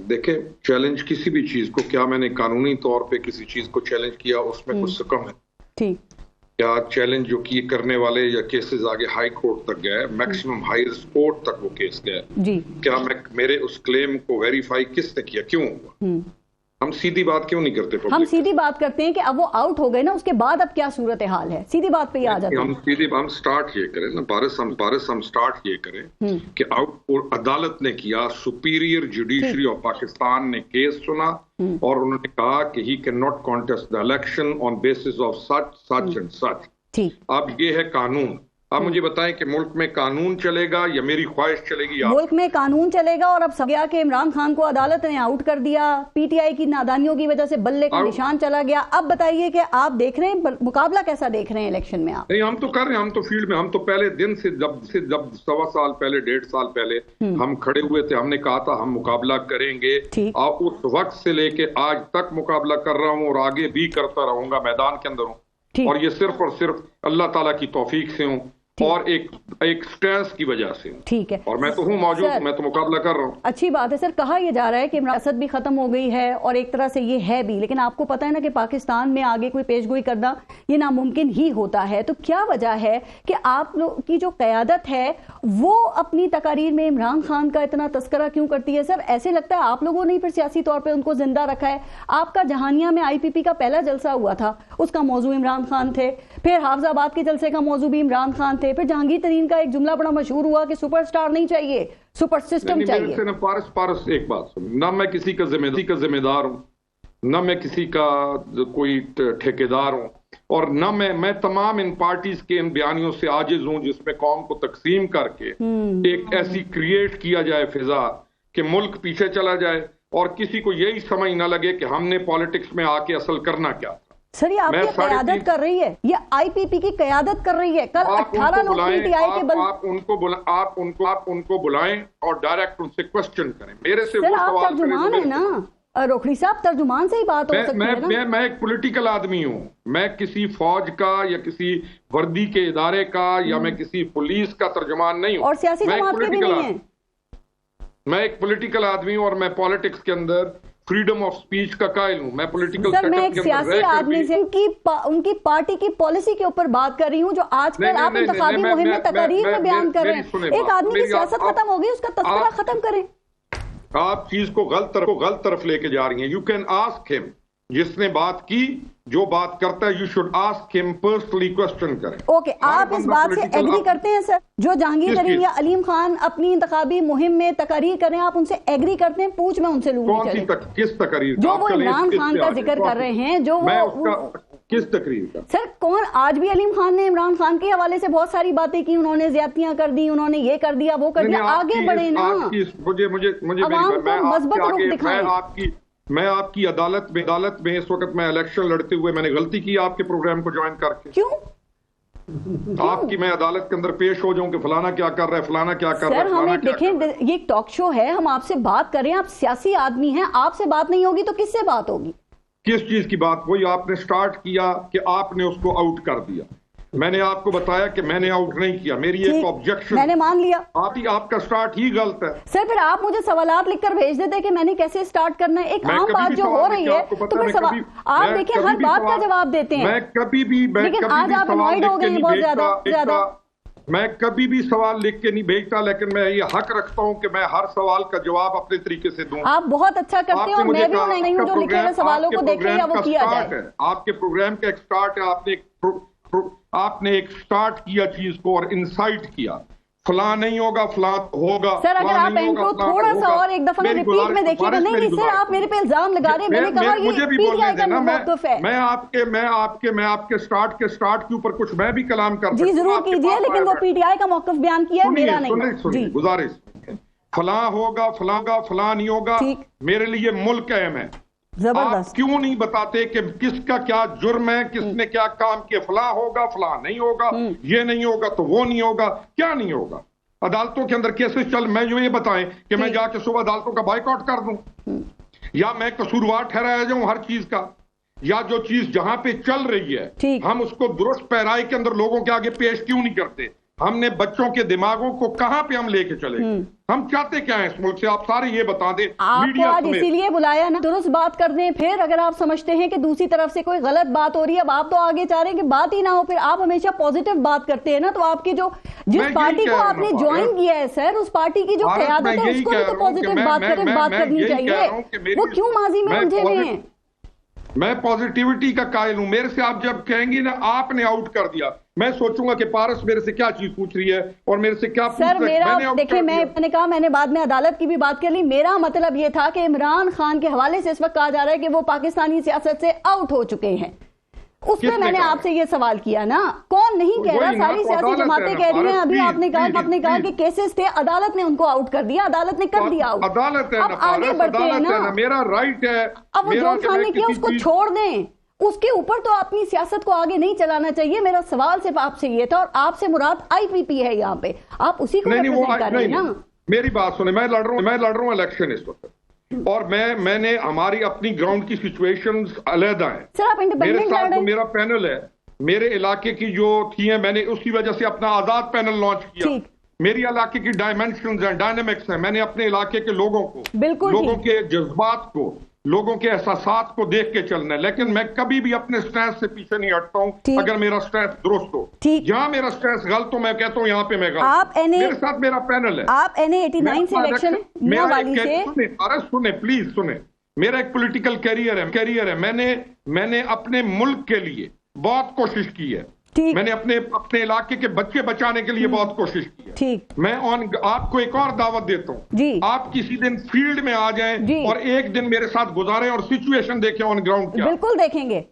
देखें, चैलेंज किसी भी चीज को, क्या मैंने कानूनी तौर पे किसी चीज को चैलेंज किया उसमें कुछ कम है? ठीक। क्या चैलेंज जो कि करने वाले या केसेस आगे हाई कोर्ट तक गए, मैक्सिमम हाईएस्ट कोर्ट तक वो केस गए जी, क्या मेरे उस क्लेम को वेरीफाई किसने किया, क्यों हुआ? हम सीधी बात क्यों नहीं करते? हम सीधी बात करते हैं कि अब वो आउट हो गए ना, उसके बाद अब क्या सूरत हाल है, सीधी बात पे ही आ जाते हैं। हम स्टार्ट ये करें ना, हम स्टार्ट ये करें कि आउट अदालत ने किया, सुपीरियर जुडिशरी ऑफ पाकिस्तान ने केस सुना और उन्होंने कहा कि he can not contest the election on basis of such and such. अब ये है कानून। अब मुझे बताएं कि मुल्क में कानून चलेगा या मेरी ख्वाहिश चलेगी? मुल्क में कानून चलेगा। और अब सब गया कि इमरान खान को अदालत ने आउट कर दिया, पीटीआई की नादानियों की वजह से बल्ले का निशान चला गया। अब बताइए कि आप देख रहे हैं मुकाबला कैसा देख रहे हैं इलेक्शन में? आप नहीं, हम तो कर रहे हैं, हम तो फील्ड में, हम तो पहले दिन से जब 1.25 साल पहले 1.5 साल पहले हम खड़े हुए थे, हमने कहा था हम मुकाबला करेंगे और उस वक्त से लेके आज तक मुकाबला कर रहा हूँ और आगे भी करता रहूंगा, मैदान के अंदर हूँ और ये सिर्फ और सिर्फ अल्लाह ताला की तौफीक से हूँ और एक स्ट्रेस की वजह से। ठीक है, और मैं तो हूँ मौजूद, मैं तो मुकाबला कर रहा हूँ। अच्छी बात है सर। कहा यह जा रहा है कि रियासत भी खत्म हो गई है और एक तरह से ये है भी, लेकिन आपको पता है ना कि पाकिस्तान में आगे कोई पेशगोई करना ये नामुमकिन ही होता है। तो क्या वजह है कि आप लोग की जो क़यादत है वो अपनी तकारीर में इमरान खान का इतना तस्करा क्यों करती है? सर ऐसे लगता है आप लोगों ने ही फिर सियासी तौर पर उनको जिंदा रखा है। आपका जहानिया में IPP का पहला जलसा हुआ था, उसका मौजू इमरान खान थे, फिर हाफिजाबाद के जलसे का मौजू भी इमरान खान थे, फिर जहांगीर तरीन का एक जुमला बड़ा मशहूर हुआ कि सुपरस्टार नहीं चाहिए, सुपर सिस्टम चाहिए। पारस एक बात सुन, ना मैं किसी का जिम्मेदार हूँ, ना मैं किसी का कोई ठेकेदार हूँ और ना मैं तमाम इन पार्टीज के इन बयानियों से आजिज हूँ जिसमें कौम को तकसीम करके एक ऐसी क्रिएट किया जाए फिजा कि मुल्क पीछे चला जाए और किसी को यही समझ ना लगे कि हमने पॉलिटिक्स में आके असल करना क्या था। सर ये आपकी क़यादत कर रही है, ये IPP की क़यादत कर रही है। कल 18 लोग PTI के बल आप उनको बुलाएं और डायरेक्ट उनसे क्वेश्चन करें। मेरे से सर आप तर्जुमान है ना रोखड़ी साहब, तर्जुमान से ही बात हो सकती है ना। मैं एक पॉलिटिकल आदमी हूँ, मैं किसी फौज का या किसी वर्दी के इदारे का या मैं किसी पुलिस का तर्जुमान नहीं हूँ और सियासी जमात के भी नहीं है। मैं एक पॉलिटिकल आदमी हूँ और मैं पॉलिटिक्स के अंदर फ्रीडम ऑफ स्पीच का कायल हूँ। मैं पॉलिटिकल सर मैं एक सियासी आदमी से उनकी पार्टी की पॉलिसी के ऊपर बात कर रही हूँ जो आजकल आप इंतखाबी मुहिम में तकारीर में बयान कर रहे हैं। एक आदमी की सियासत खत्म हो गई, उसका तस्करा खत्म करें। आप चीज को गलत तरफ लेके जा रही हैं। यू कैन आस्क हिम, जिसने बात की, जो बात करता है, you should ask him personally, question करें। ओके, आप इस बात से एग्री करते हैं सर? जो जहांगीर तरीन या अलीम खान अपनी इंतखाबी मुहिम में तकरीर करें, आप उनसे एग्री करते हैं? पूछ मैं उनसे लूंगी किस तकरीर? जो वो इमरान खान का जिक्र कर रहे हैं, जो वो किस तकरीर का? सर कौन? आज भी अलीम खान ने इमरान खान के हवाले से बहुत सारी बातें की, उन्होंने ज्यादतियां कर दी, उन्होंने ये कर दिया, वो कर दिया। आगे बढ़े ना, मजबूत रुख दिखाएं। मैं आपकी अदालत में इस वक्त मैं इलेक्शन लड़ते हुए मैंने गलती की आपके प्रोग्राम को ज्वाइन करके। क्यों? आपकी मैं अदालत के अंदर पेश हो जाऊं कि फलाना क्या कर रहा है, फलाना क्या कर रहा है। सर हमें देखें, ये टॉक शो है, हम आपसे बात कर रहे हैं, आप सियासी आदमी हैं, आपसे बात नहीं होगी तो किससे बात होगी? किस चीज की बात? वही आपने स्टार्ट किया कि आपने उसको आउट कर दिया। मैंने आपको बताया कि मैंने आउट नहीं किया, मेरी एक ऑब्जेक्शन, मैंने मान लिया। आपका स्टार्ट ही गलत है। सर फिर आप मुझे सवालात लिखकर भेज देते कि मैंने कैसे स्टार्ट करना है। एक आम बात जो हो रही है तो फिर सवाल आप देखिए हर बात का जवाब देते हैं। मैं कभी भी लेकिन आज आप अवॉइड हो गए बहुत ज्यादा। मैं कभी भी सवाल लिख के नहीं भेजता, लेकिन मैं ये हक रखता हूँ कि मैं हर सवाल का जवाब अपने तरीके से दूं। आप बहुत अच्छा करते हैं और मैं भी नहीं हूँ जो लिखे हुए सवालों को देख रही है वो किया जाए। आपके प्रोग्राम का एक स्टार्ट है, आपने एक स्टार्ट किया चीज को और इंसाइट किया, फला नहीं होगा, फला होगा। सर अगर आप इनको थोड़ा सा और एक दफा रिपीट में देखिएगा। नहीं सर आप मेरे पे इल्जाम लगा रहे हैं, मैंने कहा ये PTI का मौक़िफ़ है। मैं आपके स्टार्ट के ऊपर कुछ मैं भी कलाम कर जी जरूर कीजिए, लेकिन वो PTI का मौक़िफ़ बयान किया है, मेरा नहीं। गुजारिश, फला होगा, फला नहीं होगा, मेरे लिए मुल्क अहम है। आप क्यों नहीं बताते कि किसका क्या जुर्म है, किसने क्या काम किया? फला होगा, फला नहीं होगा, ये नहीं होगा तो वो नहीं होगा, क्या नहीं होगा? अदालतों के अंदर केसेस चल, मैं ये बताएं कि मैं जाके सुबह अदालतों का बाइकआउट कर दूं या मैं कसूरवार ठहराया जाऊं हर चीज का, या जो चीज जहां पे चल रही है हम उसको दुरुस्त पैराई के अंदर लोगों के आगे पेश क्यों नहीं करते? हमने बच्चों के दिमागों को कहां पे हम लेके चले? हम चाहते क्या है इस मुल्क से, आप सारे ये बता दें। आपको आज इसीलिए बुलाया ना, दुरुस्त बात कर दें। फिर अगर आप समझते हैं कि दूसरी तरफ से कोई गलत बात हो रही है, अब आप तो आगे चाह रहे हैं कि बात ही ना हो, फिर आप हमेशा पॉजिटिव बात करते हैं ना, तो आपकी जिस पार्टी को आपने ज्वाइन किया है सर, उस पार्टी की जो क़यादत है उसको भी तो पॉजिटिव बात करनी चाहिए। वो क्यों माजी में उलझे हुए हैं? मैं पॉजिटिविटी का कायल हूं। मेरे से आप जब कहेंगी ना आपने आउट कर दिया, मैं सोचूंगा कि पारस मेरे से क्या चीज पूछ रही है और मेरे से क्या सर मेरा देखिए, मैंने कहा, मैंने बाद में अदालत की भी बात कर ली। मेरा मतलब ये था कि इमरान खान के हवाले से इस वक्त कहा जा रहा है कि वो पाकिस्तानी सियासत से आउट हो चुके हैं। उस पर मैंने आपसे ये सवाल किया ना, कौन नहीं कह रहा, सारी सियासी जमातें कह रही हैं। अभी आपने कहा कि केसेस थे, अदालत ने उनको आउट कर दिया, अदालत ने कर दिया आउट। अदालत है, अब आगे बढ़ते हैं ना, मेरा राइट है। अब वो जो खान ने किया उसको छोड़ दें, उसके ऊपर तो अपनी सियासत को आगे नहीं चलाना चाहिए। मेरा सवाल सिर्फ आपसे ये था, और आपसे मुराद IPP है यहाँ पे, आप उसी को रिप्रेजेंट कर रहे हैं ना। मेरी बात सुने, मैं लड़ रहा हूँ इलेक्शन इस वक्त, और मैंने हमारी अपनी ग्राउंड की सिचुएशंस अलग है। सर आप मेरे साथ इंडिपेंडेंट, मेरा पैनल है, मेरे इलाके की जो थी है, मैंने उसी वजह से अपना आजाद पैनल लॉन्च किया। मेरी इलाके की डायमेंशंस हैं, डायनेमिक्स हैं, मैंने अपने इलाके के लोगों को, लोगों के जज्बात को, लोगों के एहसासात को देख के चलना है। लेकिन मैं कभी भी अपने स्टैंड से पीछे नहीं हटता हूं अगर मेरा स्टैंड दुरुस्त हो। जहां मेरा स्टैंड गलत हो मैं कहता हूं यहाँ पे मैं गलत। मेरे साथ मेरा पैनल है। आप NA 89 से इलेक्शन सुने प्लीज सुने, मेरा एक पॉलिटिकल कैरियर है। मैंने अपने मुल्क के लिए बहुत कोशिश की है। मैंने अपने इलाके के बच्चे बचाने के लिए बहुत कोशिश की है। मैं आपको एक और दावत देता हूँ, आप किसी दिन फील्ड में आ जाएं और एक दिन मेरे साथ गुजारें और सिचुएशन देखें ऑन ग्राउंड क्या। बिल्कुल देखेंगे,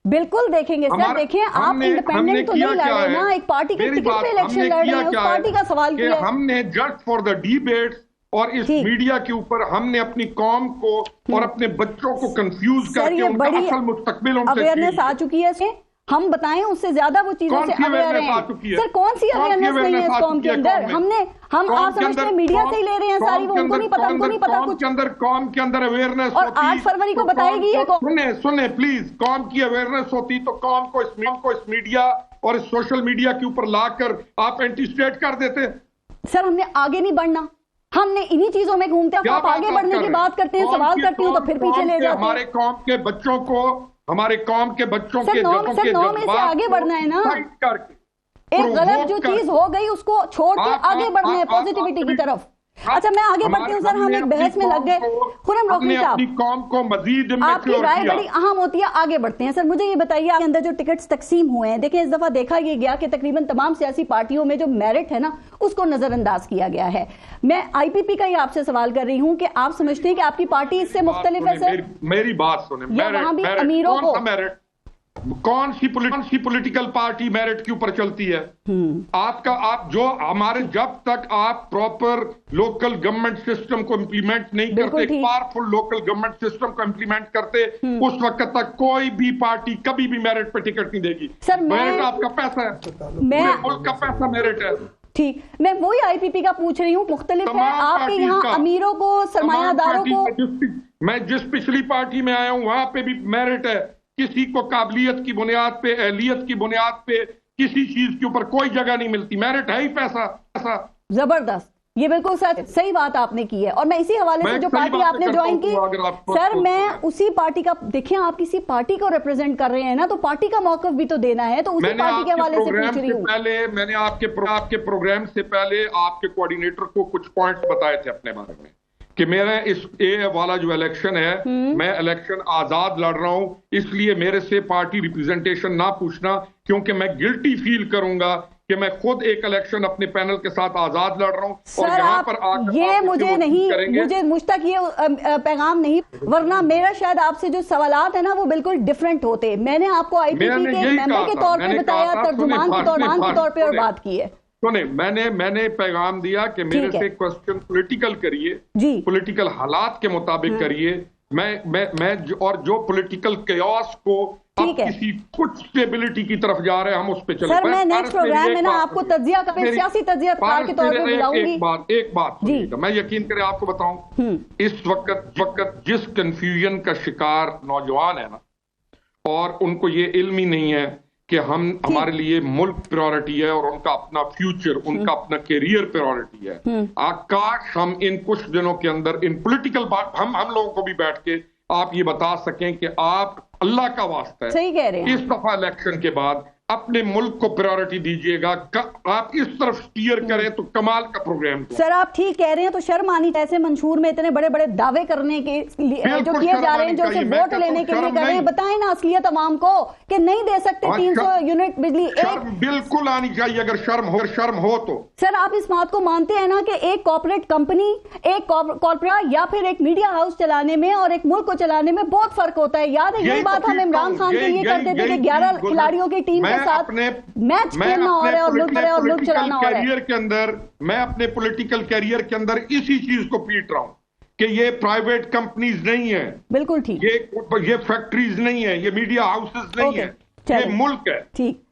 बिल्कुल देखेंगे सर। देखिए आप इंडिपेंडेंट तो नहीं लड़ रहे ना, एक पार्टी के टिकट पे इलेक्शन लड़ रहे हैं, उस पार्टी का सवाल किया है। हमने जस्ट फॉर द डिबेट्स और इस मीडिया के ऊपर हमने अपनी कौम को और अपने बच्चों को कंफ्यूज करके उनका असल मुस्तकबिल अवेयरनेस आ चुकी है। हम बताएं उससे ज्यादा वो चीजों से अवेयर हैं। सर कौन सी अवेयरनेस नहीं है इस कौम के अंदर? हम आप समझते हैं मीडिया से ही ले रहे हैं सारी, वो उनको नहीं पता, उनको नहीं पता कुछ। कौम के अंदर अवेयरनेस और 8 फरवरी को बताएगी ये कौन? सुने प्लीज, कौम की अवेयरनेस होती तो कौम को इस मीडिया और इस सोशल मीडिया के ऊपर लाकर आप एंटी स्टेट कर देते। सर हमने आगे नहीं बढ़ना, हमने इन्हीं चीजों में घूमते हैं। आप आगे बढ़ने की बात करते हैं, सवाल करती हूँ तो फिर पीछे ले जाते हैं। हमारे कौम के बच्चों को, हमारे कौम के बच्चों के नौ में से आगे बढ़ना है ना। एक गलत जो चीज हो गई उसको छोड़ के आगे बढ़ना है पॉजिटिविटी की तरफ। अच्छा मैं आगे बढ़ती हूँ सर, हम एक बहस में लग गए। खुरम रोकनी साहब, कौम को मजीद आपकी राय बड़ी अहम होती है, आगे बढ़ते हैं। सर मुझे ये बताइए, आपके अंदर जो टिकट्स तकसीम हुए हैं, देखिए इस दफा देखा ये गया कि तकरीबन तमाम सियासी पार्टियों में जो मेरिट है ना उसको नजरअंदाज किया गया है। मैं IPP का ही आपसे सवाल कर रही हूँ कि आप समझते हैं कि आपकी पार्टी इससे मुख्तलिफ है? सर मेरी बात सुने, वहां भी अमीरों को कौन सी पॉलिटिकल पार्टी मेरिट के ऊपर चलती है? आप जो हमारे, जब तक आप प्रॉपर लोकल गवर्नमेंट सिस्टम को इंप्लीमेंट नहीं करते, पावरफुल लोकल गवर्नमेंट सिस्टम को इंप्लीमेंट करते, उस वक्त तक कोई भी पार्टी कभी भी मेरिट पे टिकट नहीं देगी। मेरिट आपका पैसा है, पूरे मुल्क का पैसा मेरिट है। ठीक, मैं वही IPP का पूछ रही हूँ, मुख्तलिफ है आपके यहाँ अमीरों को, सरमायादारों को। मैं जिस पिछली पार्टी में आया हूँ वहां पे भी मेरिट है। किसी को काबिलियत की बुनियाद पे, अहलियत की बुनियाद पे किसी चीज के ऊपर कोई जगह नहीं मिलती। मेरिट है ही पैसा। जबरदस्त, ये बिल्कुल सही बात आपने की है। और मैं इसी हवाले से जो पार्टी आपने ज्वाइन की, सर मैं उसी पार्टी का, देखिए आप किसी पार्टी को रिप्रेजेंट कर रहे हैं ना, तो पार्टी का मौकफ भी तो देना है, तो उसी पार्टी के हवाले से पूछ रही हूँ। मैंने आपके प्रोग्राम से पहले आपके कोऑर्डिनेटर को कुछ पॉइंट्स बताए थे अपने बारे में कि मेरा इस वाला जो इलेक्शन है, मैं इलेक्शन आजाद लड़ रहा हूं, इसलिए मेरे से पार्टी रिप्रेजेंटेशन ना पूछना, क्योंकि मैं गिल्टी फील करूंगा कि मैं खुद एक इलेक्शन अपने पैनल के साथ आजाद लड़ रहा हूं। और यहाँ पर आकर ये मुझ तक ये पैगाम नहीं, वरना मेरा शायद आपसे जो सवालात है ना वो बिल्कुल डिफरेंट होते। मैंने आपको IPP के मेंबर के तौर पे बताया, तर्जुमान के तौर पे और बात की है। सुने, मैंने पैगाम दिया कि मेरे से क्वेश्चन पॉलिटिकल करिए, पॉलिटिकल हालात के मुताबिक करिए। मैं और जो पॉलिटिकल केओस को अब किसी कुछ स्टेबिलिटी की तरफ जा रहे हैं, हम उस पे चले। सर मैं नेक्स्ट प्रोग्राम में ना आपको तज्जिया का, सियासी तज्जिया के तौर पे बुलाऊंगी। एक बात सुनिएगा, मैं यकीन करें आपको बताऊं, इस वक्त जिस कंफ्यूजन का शिकार नौजवान है ना, और उनको ये इल्म ही नहीं है कि हमारे लिए मुल्क प्रायोरिटी है और उनका अपना फ्यूचर, उनका अपना करियर प्रायोरिटी है। काश हम इन कुछ दिनों के अंदर इन पॉलिटिकल बात हम लोगों को भी बैठ के आप ये बता सकें कि आप अल्लाह का वास्ता है, सही कह रहे हैं, इस दफा इलेक्शन के बाद अपने मुल्क को प्रायोरिटी दीजिएगा। आप इस तरफ स्टीयर करें तो कमाल का प्रोग्राम। सर आप ठीक कह रहे हैं, तो शर्म आनी ऐसे मंशूर में इतने बड़े बड़े दावे करने के लिए जो किए जा रहे हैं, जो सिर्फ वोट लेने के लिए कर रहे हैं। बताएं ना असलियत अवाम को कि नहीं दे सकते 300 यूनिट बिजली। बिल्कुल आनी चाहिए अगर शर्म हो तो। सर आप इस बात को मानते हैं ना कि एक कॉर्पोरेट कंपनी, एक कॉर्पोरेट या फिर एक मीडिया हाउस चलाने में और एक मुल्क को चलाने में बहुत फर्क होता है। याद है यही बात हम इमरान खान के लिए करते थे कि 11 खिलाड़ियों की टीम साथ मैच खेलना हो रहा है और मुल्क चलाना हो रहा है। मैं अपने पॉलिटिकल कैरियर के अंदर इसी चीज को पीट रहा हूं कि ये प्राइवेट कंपनीज नहीं है। बिल्कुल ठीक। ये फैक्ट्रीज नहीं है, ये मीडिया हाउसेस नहीं है, ये मुल्क है। ठीक।